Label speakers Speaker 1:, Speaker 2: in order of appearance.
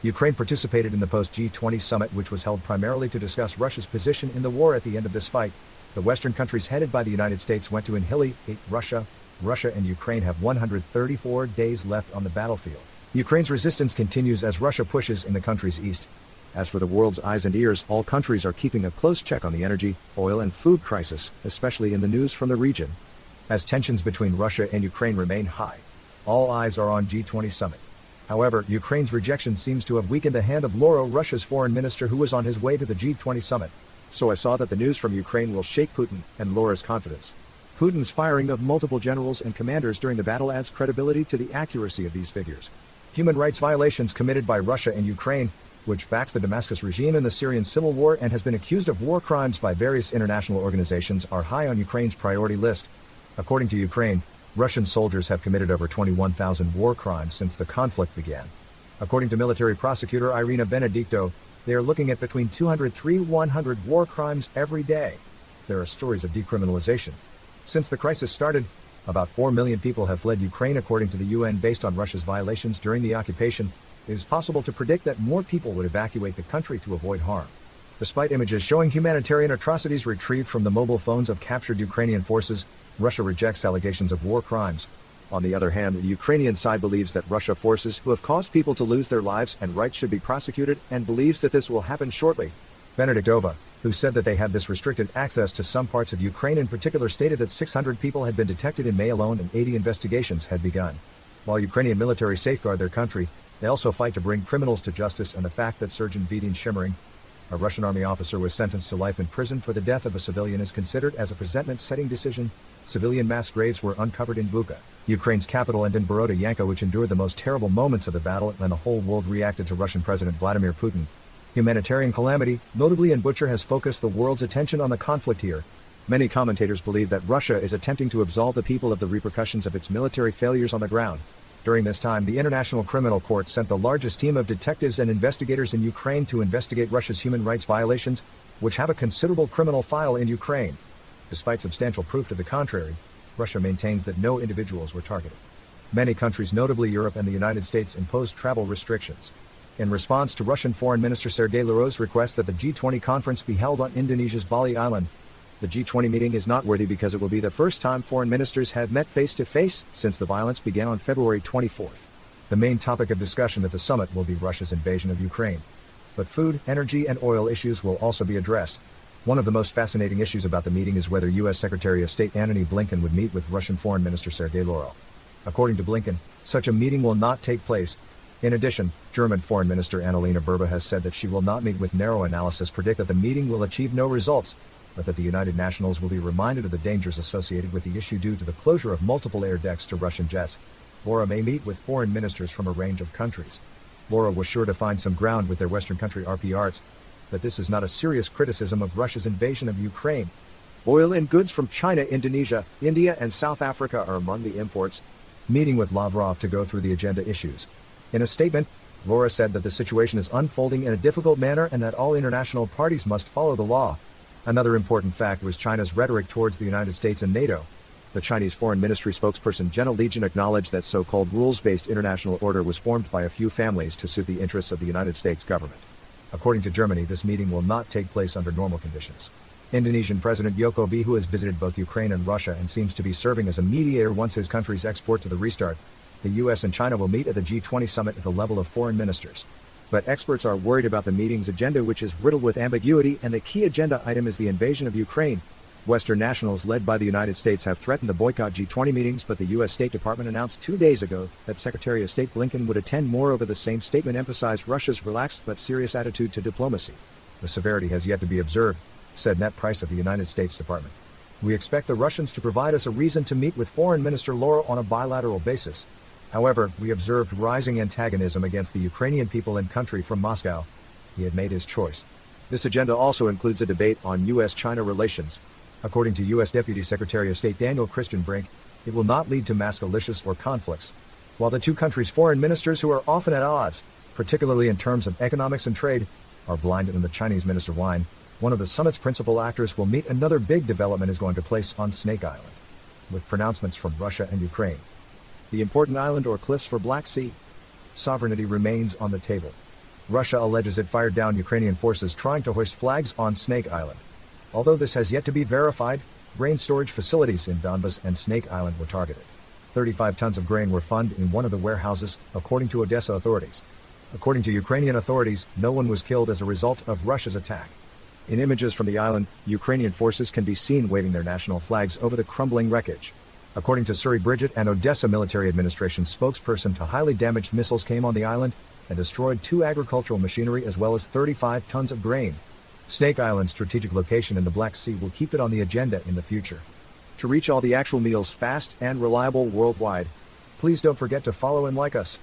Speaker 1: Ukraine participated in the post-G20 summit, which was held primarily to discuss Russia's position in the war. At the end of this fight, the Western countries headed by the United States went to annihilate Russia. Russia and Ukraine have 134 days left on the battlefield. Ukraine's resistance continues as Russia pushes in the country's east. As for the world's eyes and ears, all countries are keeping a close check on the energy, oil and food crisis, especially in the news from the region. As tensions between Russia and Ukraine remain high, all eyes are on G20 summit. However, Ukraine's rejection seems to have weakened the hand of Lavrov, Russia's foreign minister, who was on his way to the G20 summit. So I saw that the news from Ukraine will shake Putin and Lavrov's confidence. Putin's firing of multiple generals and commanders during the battle adds credibility to the accuracy of these figures. Human rights violations committed by Russia and Ukraine, which backs the Damascus regime in the Syrian civil war and has been accused of war crimes by various international organizations, are high on Ukraine's priority list. According to Ukraine, Russian soldiers have committed over 21,000 war crimes since the conflict began. According to military prosecutor Irina Benedicto, they are looking at between 200–100 war crimes every day. There are stories of decriminalization. Since the crisis started, about 4 million people have fled Ukraine, according to the UN. Based on Russia's violations during the occupation, it is possible to predict that more people would evacuate the country to avoid harm. Despite images showing humanitarian atrocities retrieved from the mobile phones of captured Ukrainian forces, Russia rejects allegations of war crimes. On the other hand, the Ukrainian side believes that Russia forces who have caused people to lose their lives and rights should be prosecuted, and believes that this will happen shortly. Benediktova, who said that they had this restricted access to some parts of Ukraine in particular, stated that 600 people had been detected in May alone and 80 investigations had begun. While Ukrainian military safeguard their country, they also fight to bring criminals to justice, and the fact that Sergeant Vidin Shimmering, a Russian army officer, was sentenced to life in prison for the death of a civilian is considered as a precedent-setting decision. Civilian mass graves were uncovered in Bucha, Ukraine's capital, and in Borodyanka, which endured the most terrible moments of the battle, and the whole world reacted to Russian President Vladimir Putin. Humanitarian calamity, notably in Bucha, has focused the world's attention on the conflict here. Many commentators believe that Russia is attempting to absolve the people of the repercussions of its military failures on the ground. During this time, the International Criminal Court sent the largest team of detectives and investigators in Ukraine to investigate Russia's human rights violations, which have a considerable criminal file in Ukraine. Despite substantial proof to the contrary, Russia maintains that no individuals were targeted. Many countries, notably Europe and the United States, imposed travel restrictions. In response to Russian Foreign Minister Sergei Lavrov's request that the G20 conference be held on Indonesia's Bali Island, the G20 meeting is noteworthy because it will be the first time foreign ministers have met face-to-face since the violence began on February 24th. The main topic of discussion at the summit will be Russia's invasion of Ukraine. But food, energy, and oil issues will also be addressed. One of the most fascinating issues about the meeting is whether U.S. Secretary of State Antony Blinken would meet with Russian Foreign Minister Sergei Lavrov. According to Blinken, such a meeting will not take place. In addition, German Foreign Minister Annalena Baerbock has said that she will not meet. With narrow analysis predict that the meeting will achieve no results, but that the United Nations will be reminded of the dangers associated with the issue due to the closure of multiple air decks to Russian jets. Lavrov may meet with foreign ministers from a range of countries. Lavrov was sure to find some ground with their Western country RPRs, that this is not a serious criticism of Russia's invasion of Ukraine. Oil and goods from China, Indonesia, India, and South Africa are among the imports. Meeting with Lavrov to go through the agenda issues. In a statement, Lavrov said that the situation is unfolding in a difficult manner and that all international parties must follow the law. Another important fact was China's rhetoric towards the United States and NATO. The Chinese Foreign Ministry spokesperson Jenna Legion acknowledged that so-called rules-based international order was formed by a few families to suit the interests of the United States government. According to Germany, this meeting will not take place under normal conditions. Indonesian President Joko Widodo, who has visited both Ukraine and Russia and seems to be serving as a mediator once his country's export to the restart, the US and China will meet at the G20 summit at the level of foreign ministers. But experts are worried about the meeting's agenda, which is riddled with ambiguity, and the key agenda item is the invasion of Ukraine. Western nationals led by the United States have threatened to boycott G20 meetings, but the U.S. State Department announced 2 days ago that Secretary of State Blinken would attend. Moreover, the same statement emphasized Russia's relaxed but serious attitude to diplomacy. The severity has yet to be observed, said Ned Price of the United States Department. We expect the Russians to provide us a reason to meet with Foreign Minister Lavrov on a bilateral basis. However, we observed rising antagonism against the Ukrainian people and country from Moscow. He had made his choice. This agenda also includes a debate on U.S.-China relations. According to U.S. Deputy Secretary of State Daniel Christian Brink, it will not lead to mass militias or conflicts. While the two countries' foreign ministers, who are often at odds, particularly in terms of economics and trade, are blinded, and the Chinese Minister Wine, one of the summit's principal actors, will meet. Another big development is going to place on Snake Island, with pronouncements from Russia and Ukraine. The important island or cliffs for Black Sea. Sovereignty remains on the table. Russia alleges it fired down Ukrainian forces trying to hoist flags on Snake Island. Although this has yet to be verified, grain storage facilities in Donbas and Snake Island were targeted. 35 tons of grain were found in one of the warehouses, according to Odessa authorities. According to Ukrainian authorities, no one was killed as a result of Russia's attack. In images from the island, Ukrainian forces can be seen waving their national flags over the crumbling wreckage. According to Suri Bridget, an Odessa military administration spokesperson, to highly damaged missiles came on the island and destroyed 2 agricultural machinery as well as 35 tons of grain. Snake Island's strategic location in the Black Sea will keep it on the agenda in the future. To reach all the actual meals fast and reliable worldwide, please don't forget to follow and like us.